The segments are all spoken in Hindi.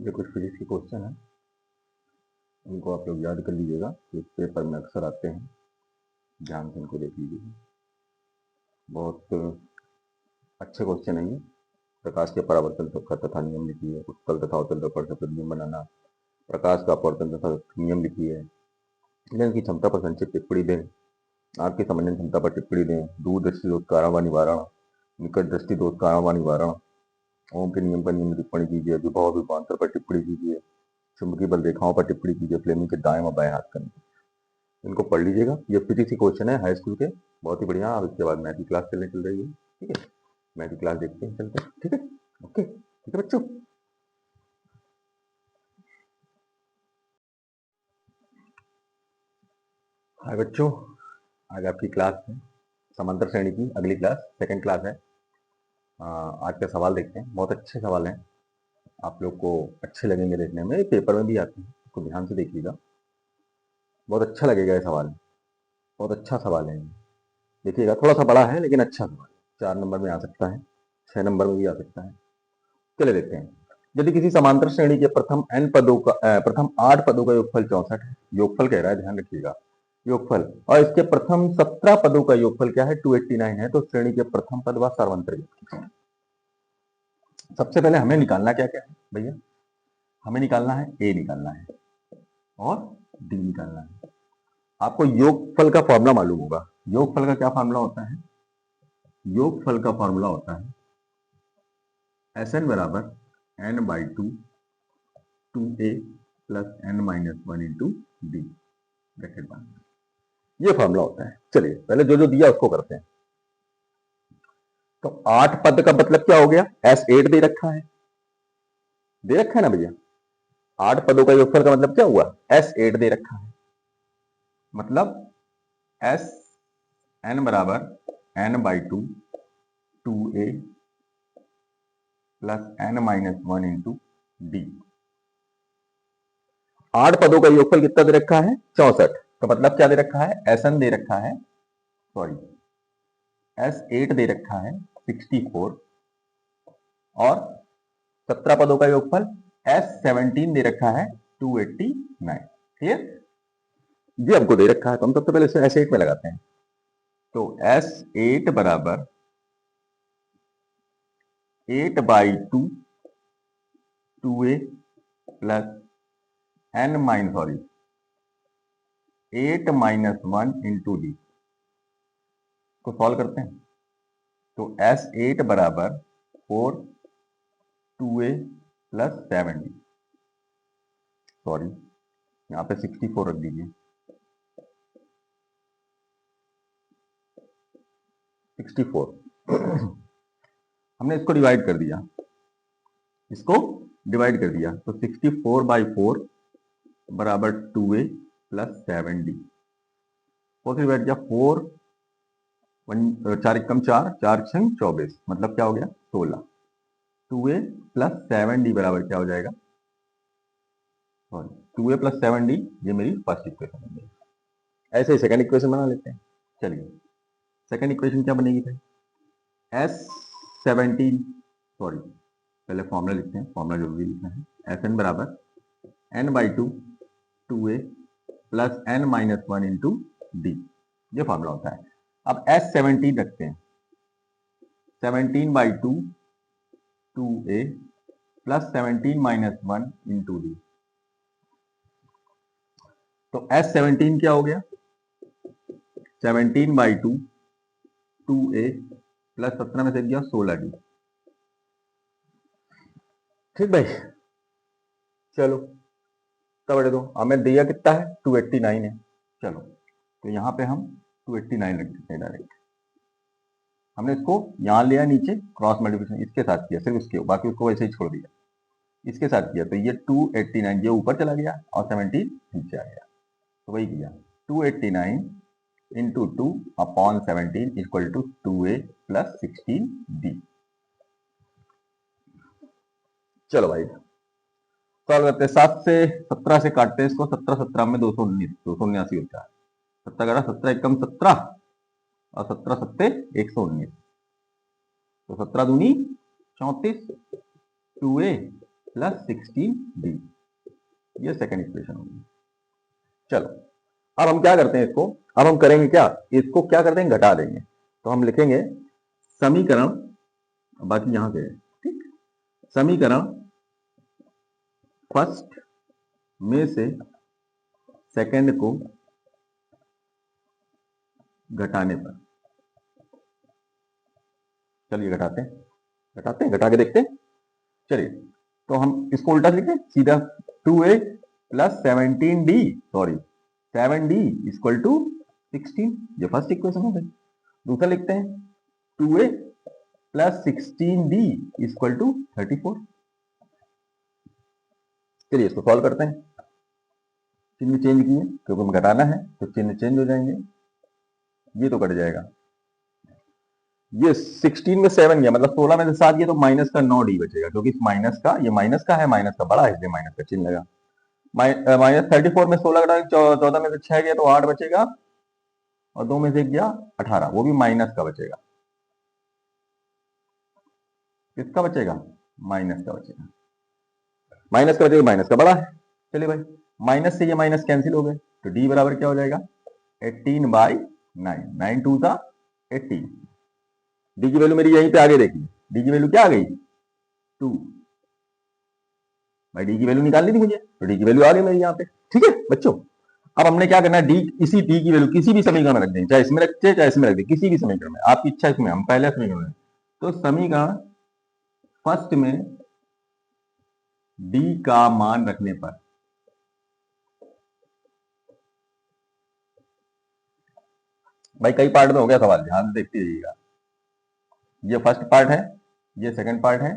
ये कुछ फिजिक्स के क्वेश्चन है, इनको आप लोग याद कर लीजिएगा, ये पेपर में अक्सर आते हैं। ध्यान से इनको देख लीजिएगा, बहुत अच्छे क्वेश्चन है ये। प्रकाश के परावर्तन का तथा नियम लिखिए, उत्तल तथा अवतल दर्पण से प्रतिबिंब बनाना, प्रकाश का अपवर्तन तथा नियम लिखिए, लेंस की क्षमता पर संक्षिप्त टिप्पणी दें, आंख की समझने क्षमता पर टिप्पणी दें, दूर दृष्टि दोष कारण व निवारण, निकट दृष्टि दोष कारण व निवारण, ओम के नियम पर नियम टिप्पणी कीजिए, विभव विभवांतर पर टिप्पणी कीजिए, चुंबकीय बल रेखाओं पर टिप्पणी कीजिए, फ्लेमिंग के दाएं व बाएं हाथ करने। इनको पढ़ लीजिएगा, ये फिजिक्स के क्वेश्चन है हाई स्कूल के, बहुत ही बढ़िया। अब इसके बाद मैथ की क्लास चल रही है, ठीक है। मैथ की क्लास देखते हैं, चलते हैं, ठीक है। ओके, ठीक है बच्चों। हाय बच्चों, आज आपकी क्लास है समांतर श्रेणी की अगली क्लास, सेकंड क्लास है। आज का सवाल देखते हैं, बहुत अच्छे सवाल हैं, आप लोग को अच्छे लगेंगे देखने में, पेपर में भी आते हैं, इसको ध्यान से देखिएगा, बहुत अच्छा लगेगा ये सवाल, बहुत अच्छा सवाल है। देखिएगा, थोड़ा सा बड़ा है लेकिन अच्छा सवाल, 4 नंबर में आ सकता है, 6 नंबर में भी आ सकता है। चले देखते हैं। यदि किसी समांतर श्रेणी के प्रथम 8 पदों का योगफल 64 है, योगफल कह रहा है, ध्यान रखिएगा, योगफल, और इसके प्रथम 17 पदों का योगफल क्या है, 289 है, तो श्रेणी के प्रथम पद व सर्वांतर। सबसे पहले हमें निकालना क्या क्या है भैया, हमें निकालना है ए निकालना है और डी निकालना है। आपको योगफल का फॉर्मूला मालूम होगा, योगफल का क्या फॉर्मूला होता है, योगफल का फॉर्मूला होता है Sn बराबर n/2 2a plus n-1 into D, bracket बंद, ये फॉर्मूला होता है। चलिए पहले जो जो दिया उसको करते हैं। तो 8 पद का मतलब क्या हो गया, S8 दे रखा है, दे रखा है ना भैया, 8 पदों का योगफल का मतलब क्या हुआ, S8 दे रखा है, मतलब एस एन बराबर n/2 2a plus n-1 into D. 8 पदों का योगफल कितना दे रखा है, 64, तो मतलब क्या दे रखा है, Sn दे रखा है, सॉरी S8 दे रखा है 64, और 17 पदों का योगफल S17 दे रखा है 289। क्लियर, ये हमको दे रखा है, तो हम सबसे पहले इसे S8 में लगाते हैं। तो S8 बराबर 8/2 2a plus sorry 8-1 into D को सॉल्व करते हैं। तो S8 बराबर 4 2a प्लस 7d, सॉरी यहाँ पे 64 रख दीजिए, 64 हमने इसको डिवाइड कर दिया, इसको डिवाइड कर दिया, तो 64/4 बराबर 2a प्लस 7d, 4 से डिवाइड किया, 4 4 एकम 4 4 6 24, मतलब क्या हो गया 16, 2a प्लस 7d बराबर क्या हो जाएगा, सॉरी 2a प्लस 7d, ये मेरी फर्स्ट इक्वेशन बन गई। ऐसे ही सेकंड इक्वेशन बना लेते हैं। चलिए सेकंड इक्वेशन क्या बनेगी भाई, S17, सॉरी पहले फॉर्मूला लिखते हैं, फॉर्मूला जरूरी लिखना है, Sn बराबर n/2 2a plus n-1 into D, ये फॉर्मूला होता है। अब S17 रखते हैं, 17/2 2a प्लस 17-1 इंटू डी, तो S17 क्या हो गया, 17/2 2a प्लस 17 में से गया 16d। ठीक भाई, चलो तब बढ़े दो, हमें दिया कितना है 289 है, चलो तो यहाँ पे हम 289 रख देते हैं डायरेक्ट। हमने इसको यहाँ लिया नीचे, क्रॉस मल्टीप्लिकेशन इसके साथ किया, सिर्फ इसके, बाकी उसको वैसे ही छोड़ दिया, इसके साथ किया, तो ये 289 ये ऊपर चला गया और 17 नीचे आ गया, तो वही किया 289 into 2/17 equal to 2a plus 16d। चलो भाई सॉल्व करते हैं, 7 से 17 से काटते हैं इसको, 17 में 219 279 होता है, 17 एकम 17 और 17 सत्ते 119, तो 17 दूनी 34, 2a प्लस 16d, ये सेकंड इक्वेशन होगी। चलो अब हम क्या करते हैं इसको, अब हम करेंगे क्या, इसको क्या करते हैं, घटा देंगे। तो हम लिखेंगे समीकरण, बाकी यहां से ठीक, समीकरण फर्स्ट में से सेकंड को घटाने पर, चलिए घटाते हैं, घटा के देखते हैं। चलिए तो हम इसको उल्टा लिखते हैं सीधा, 2a plus 17d, sorry 7d equal to 16, ये फर्स्ट इक्वेशन हो गई। दूसरा लिखते हैं 2a plus 16d equal to 34। चलिए इसको सॉल्व करते हैं, चिन्ह चेंज किए क्योंकि हमें घटाना है तो चिन्ह चेंज हो जाएंगे, ये तो कट जाएगा, ये 16 में 7 गया मतलब 16 में से 7 गया तो माइनस का 9d बचेगा, क्योंकि इस माइनस का, ये माइनस का है, माइनस का बड़ा है इसलिए माइनस का चिन्ह लगा। माइनस 34 में 16 घटा 14 में से 6 गया तो 8 बचेगा, और 2 में से 1 गया 18, वो भी माइनस का बचेगा। किसका बचेगा, माइनस का बचेगा, माइनस का बचेगा, माइनस का बड़ा है। चलिए भाई माइनस से ये माइनस कैंसिल हो गए, तो d बराबर क्या हो जाएगा 18/9, 9 2 था 18। डी की वैल्यू मेरी यहीं पे आगे देखिए, डी की वैल्यू क्या आ गई 2, भाई डी की वैल्यू निकालनी थी मुझे, तो डी की वैल्यू आ गई मेरी यहाँ पे। ठीक है बच्चों, अब हमने क्या करना है, डी, इसी डी की वैल्यू किसी भी समीकरण में रख देंगे, चाहे इसमें रखते चाहे इसमें रख दें, किसी भी समीकरण में, आपकी इच्छा इसमें, हम पहले समीकरण में, तो समीकरण फर्स्ट में डी का मान रखने पर, भाई कई पार्ट में हो गया सवाल, ध्यान से देखते रहिएगा। ये फर्स्ट पार्ट है, ये सेकंड पार्ट है,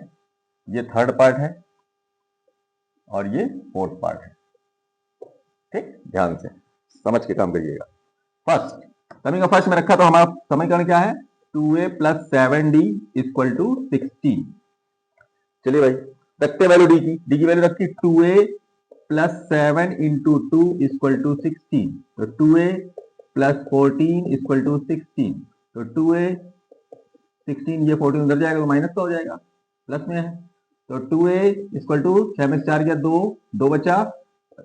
ये थर्ड पार्ट है, और ये फोर्थ पार्ट है। ठीक, ध्यान से समझ के काम करिएगा। फर्स्ट, समीकरण फर्स्ट में रखा तो हमारा समीकरण क्या है 2a plus 7d equal to 16। चलिए भाई रखते वैल्यू डी की वैल्यू रखी 2a plus 7 into 2 equal to 16, तो 2a प्लस 14 इक्वल टू 16, तो 2a 16, ये 14 उधर जाएगा तो माइनस का हो जाएगा, प्लस में है, तो 2a इक्वल टू 6 में 4 गया 2, 2 बचा,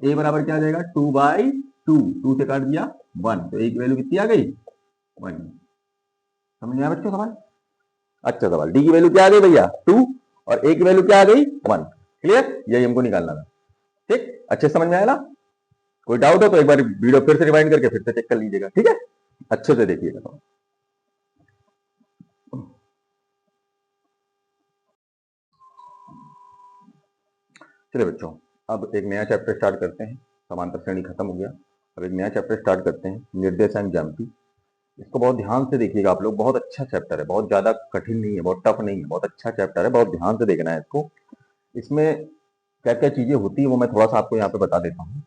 a बराबर क्या आ जाएगा 2/2, 2 से काट दिया 1, तो a की वैल्यू कितनी आ गई 1। समझ में आया बच्चों सवाल, अच्छा सवाल, डी की वैल्यू क्या आ गई भैया 2, और a की वैल्यू क्या आ गई 1। क्लियर, यही हमको निकालना था। ठीक, अच्छे समझ में आया ना, कोई डाउट हो तो एक बार वीडियो फिर से रिवाइंड करके फिर से चेक कर लीजिएगा, ठीक है, अच्छे से देखिएगा। चलिए बच्चों, अब एक नया चैप्टर स्टार्ट करते हैं, समांतर श्रेणी खत्म हो गया, अब एक नया चैप्टर स्टार्ट करते हैं, निर्देशांक ज्यामिति। इसको बहुत ध्यान से देखिएगा आप लोग, बहुत अच्छा चैप्टर है, बहुत ज्यादा कठिन नहीं है, बहुत टफ नहीं है, बहुत अच्छा चैप्टर है, बहुत ध्यान से देखना है इसको। इसमें क्या क्या चीजें होती है वो मैं थोड़ा सा आपको यहाँ पे बता देता हूँ।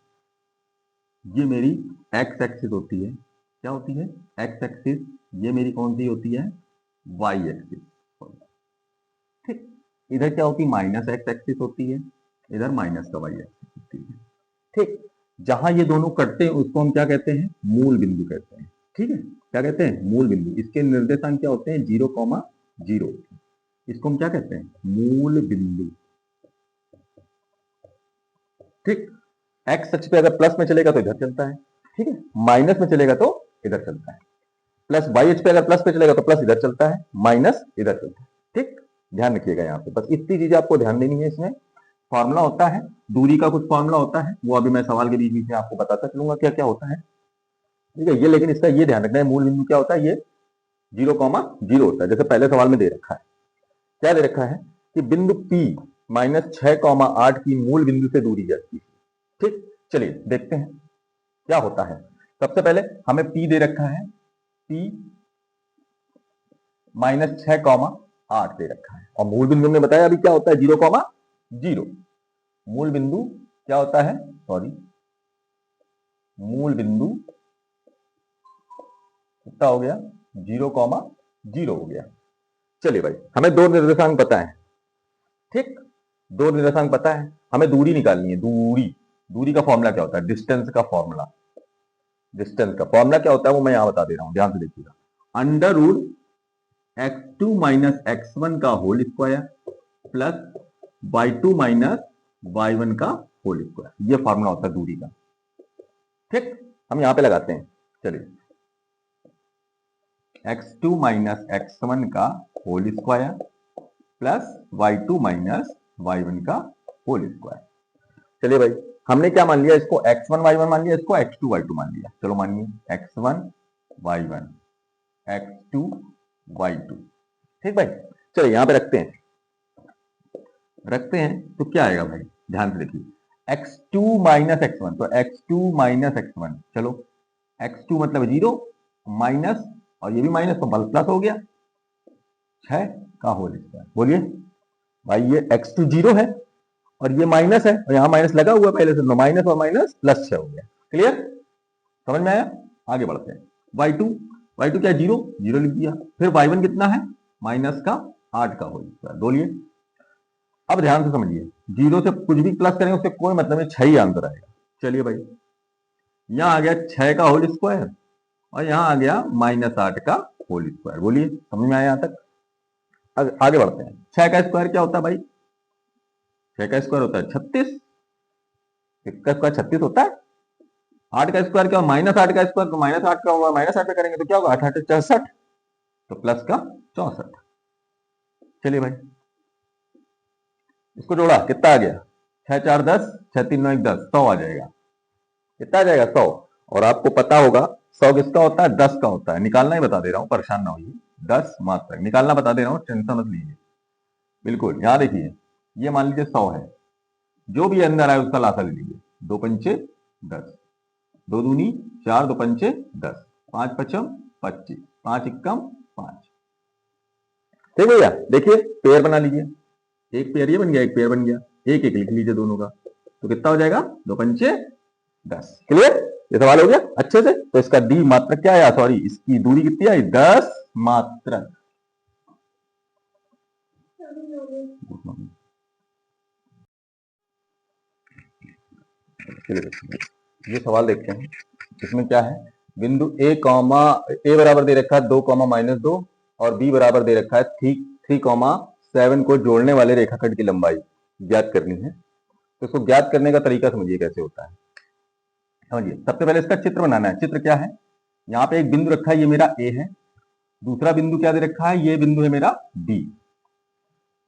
ये मेरी एक्स एक्सिस होती है, क्या होती है एक्स एक्सिस, ये मेरी कौन सी होती है वाई एक्सिस। ठीक, इधर क्या होती है माइनस एक्स एक्सिस होती है, इधर माइनस का वाई एक्सिस होती है। ठीक, जहां ये दोनों कटते हैं उसको हम क्या कहते हैं मूल बिंदु कहते हैं। ठीक है, क्या कहते हैं मूल बिंदु, इसके निर्देशांक क्या होते हैं 0,0, इसको हम क्या कहते हैं मूल बिंदु। ठीक, एक्स अक्ष पे अगर प्लस में चलेगा तो इधर चलता है, ठीक है, माइनस में चलेगा तो इधर चलता है, प्लस वाई अक्ष पे अगर प्लस पे चलेगा तो प्लस इधर चलता है, माइनस इधर चलता है। ठीक, ध्यान रखिएगा यहाँ पे, बस इतनी चीजें आपको ध्यान देनी है। इसमें फॉर्मूला होता है, दूरी का कुछ फॉर्मूला होता है, वो अभी मैं सवाल के बीच बीच में आपको बताता चलूंगा क्या क्या होता है। ठीक है, ये लेकिन इसका ये ध्यान रखना है मूल बिंदु क्या होता है, ये 0,0 होता है, जैसे पहले सवाल में दे रखा है, क्या दे रखा है कि बिंदु P माइनस 6,8 की मूल बिंदु से दूरी जाती है। ठीक, चलिए देखते हैं क्या होता है। सबसे पहले हमें P दे रखा है, P माइनस 6,8 दे रखा है, और मूल बिंदु ने बताया अभी क्या होता है 0,0। मूल बिंदु क्या होता है, सॉरी मूल बिंदु कितना हो गया 0,0 हो गया। चलिए भाई हमें दो निर्देशांक पता है, ठीक, दो निर्देशांक पता है, हमें दूरी निकालनी है। दूरी का फॉर्मूला क्या होता है, डिस्टेंस का फॉर्मूला, डिस्टेंस का फॉर्मूला क्या होता है वो मैं यहां बता दे रहा हूं, ध्यान से देखिएगा। Under root x2 minus x1 का whole square plus y2 minus y1 का होल स्क्वायर। ये फॉर्मूला होता है दूरी का। ठीक, हम यहां पे लगाते हैं। चलिए, x2 माइनस x1 का whole square plus y2 minus y1 का होल स्क्वायर। चलिए भाई, हमने क्या मान लिया इसको, x1 y1 मान लिया, इसको x2 y2 मान लिया। चलो मानिए x1 y1 x2 y2। ठीक भाई, चलो यहां पे रखते हैं। तो क्या आएगा भाई, ध्यान से देखिए, x2 माइनस x1, तो x2 माइनस x1, चलो x2 मतलब 0 माइनस, और ये भी माइनस, तो प्लस हो गया 6 का होल स्क्वायर। बोलिए भाई, ये x2 0 है और ये माइनस है, और यहां माइनस लगा हुआ पहले से, तो माइनस और माइनस प्लस 6 हो गया। क्लियर, समझ में आया? आगे बढ़ते हैं। y2 क्या, 0 लिख दिया। फिर y1 कितना है, माइनस का 8 का होल स्क्वायर। बोलिए, अब ध्यान से समझिए, 0 से कुछ भी प्लस करेंगे उससे कोई मतलब नहीं, 6 ही आंसर आएगा। चलिए भाई, यहां आ गया 6 का होल स्क्वायर और यहां आ गया -8 का होल स्क्वायर। बोलिए, समझ में आया यहां तक? आगे बढ़ते हैं। 6 का स्क्वायर क्या होता है भाई? 6 का स्क्वायर होता है 36। इसका स्क्वायर 36 होता है। 8 का स्क्वायर क्या, -8 का स्क्वायर, तो -8 का होगा, -8 पे करेंगे तो क्या होगा, 8 8 64, तो प्लस का 64। चलिए भाई, इसको जोड़ा, कितना आ गया, 6 4 10, 6 3 9 1 10, 100 आ जाएगा। कितना आ जाएगा, 100। और आपको पता होगा 100 किसका होता है, 10 का होता है। निकालना ही बता दे रहा हूं, परेशान ना होइए। 10 मात्रक निकालना बता दे रहा हूं, टेंशन मत लीजिए। बिल्कुल, यहां देखिए, ये मान लीजिए 100 है, जो भी अंदर आए उसका लासा ले लीजिए। 2 पंचे 10, 2 दूनी 4, 2 पंचे 10, 5 पचम 25, 5 इक्कम 5। ठीक भैया, देखिए पेयर बना लीजिए। एक पेयर ये बन गया, एक पेयर बन गया, एक एक लिख लीजिए दोनों का, तो कितना हो जाएगा, 2 पंचे 10। क्लियर, ये सवाल हो गया अच्छे से। तो इसका डी मात्रक क्या आया, सॉरी, इसकी दूरी कितनी आई, 10 मात्रक। ये सवाल देखते हैं, इसमें क्या है, बिंदु ए कॉमा, ए बराबर दे रखा है 2 -2 और बी बराबर दे रखा है 3,7 को जोड़ने वाले रेखाखंड की लंबाई ज्ञात करनी है। तो इसको ज्ञात करने का तरीका समझिए कैसे होता है। समझिए, सबसे पहले इसका चित्र बनाना है। चित्र क्या है, यहाँ पे एक बिंदु रखा है, ये मेरा ए है। दूसरा बिंदु क्या दे रखा है, ये बिंदु है मेरा बी।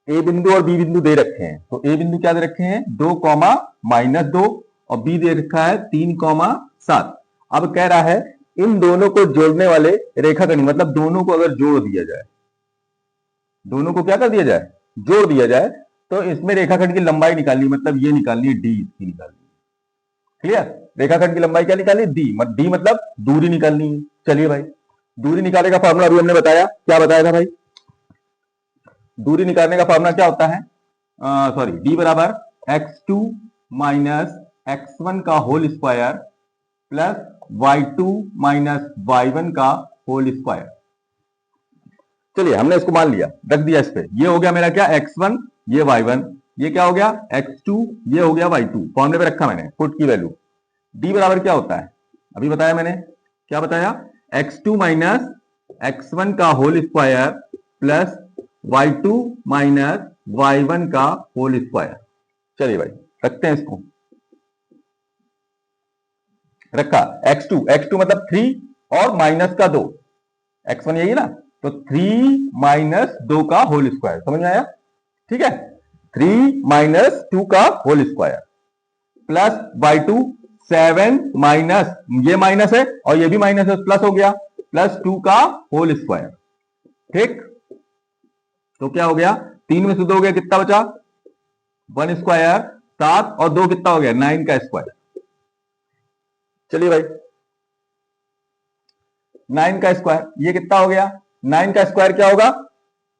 ए बिंदु और बी बिंदु दे रखे हैं, तो ए बिंदु क्या दे रखे हैं, 2 -2 और बी दे रखा है 3,7। अब कह रहा है इन दोनों को जोड़ने वाले रेखाखंड, मतलब दोनों को अगर जोड़ दिया जाए, दोनों को क्या कर दिया जाए, जोड़ दिया जाए, तो इसमें रेखाखंड की लंबाई निकालनी, मतलब ये निकालनी है, डी इसकी निकालनी है। क्लियर, रेखाखंड की लंबाई क्या निकालनी, डी मतलब दूरी निकालनी है। चलिए भाई, दूरी निकालने का फॉर्मूला अभी हमने बताया, क्या बताया था भाई, दूरी निकालने का फॉर्मूला क्या होता है, सॉरी, डी बराबर x2 माइनस x1 का whole square plus y2 minus y1 का होल स्क्वायर। चलिए, हमने इसको मान लिया, रख दिया इस पे। ये हो गया मेरा क्या, x1, ये y1, ये क्या हो गया x2, ये हो गया y2। फॉर्मूले पे रखा मैंने फुट की वैल्यू। डी बराबर क्या होता है, अभी बताया मैंने, क्या बताया, x2 माइनस x1 का whole square plus y2 minus y1 का होल स्क्वायर। चलिए भाई, रखते हैं इसको। रखा, x2 मतलब 3 और माइनस का 2, x1 यही ना, तो 3 माइनस 2 का होल स्क्वायर। समझ में आया? ठीक है, 3 माइनस 2 का whole square plus y2 7 minus, ये माइनस है और ये भी माइनस है, प्लस हो गया, प्लस 2 का होल स्क्वायर। ठीक, तो क्या हो गया, 3 में से 2 हो गया, कितना बचा, 1 स्क्वायर, 7 और 2 कितना हो गया, 9 का स्क्वायर। चलिए भाई, 9 का स्क्वायर, ये कितना हो गया, 9 का स्क्वायर क्या होगा,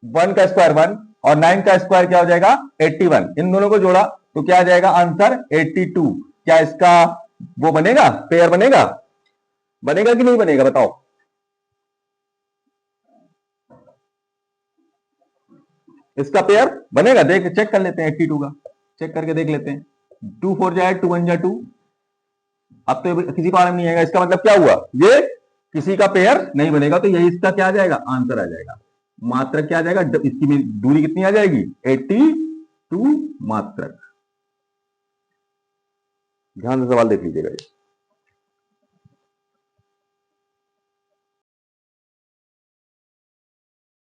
1 का स्क्वायर 1 और 9 का स्क्वायर क्या हो जाएगा, 81। इन दोनों को जोड़ा तो क्या आ जाएगा आंसर, 82। क्या इसका वो बनेगा, पेयर बनेगा, बनेगा कि नहीं बनेगा, बताओ। इसका पेयर बनेगा, देख चेक कर लेते हैं, 82 का चेक करके देख लेते हैं। 2 4 जाए 2 1 जा 2, अब तो किसी का आलम नहीं आएगा, इसका मतलब क्या हुआ, ये किसी का पेयर नहीं बनेगा, तो यही इसका क्या आ जाएगा, आंसर आ जाएगा। मात्रक क्या आ जाएगा, इसकी दूरी कितनी आ जाएगी, 82 मात्रक। ध्यान से सवाल देख लीजिएगा ये।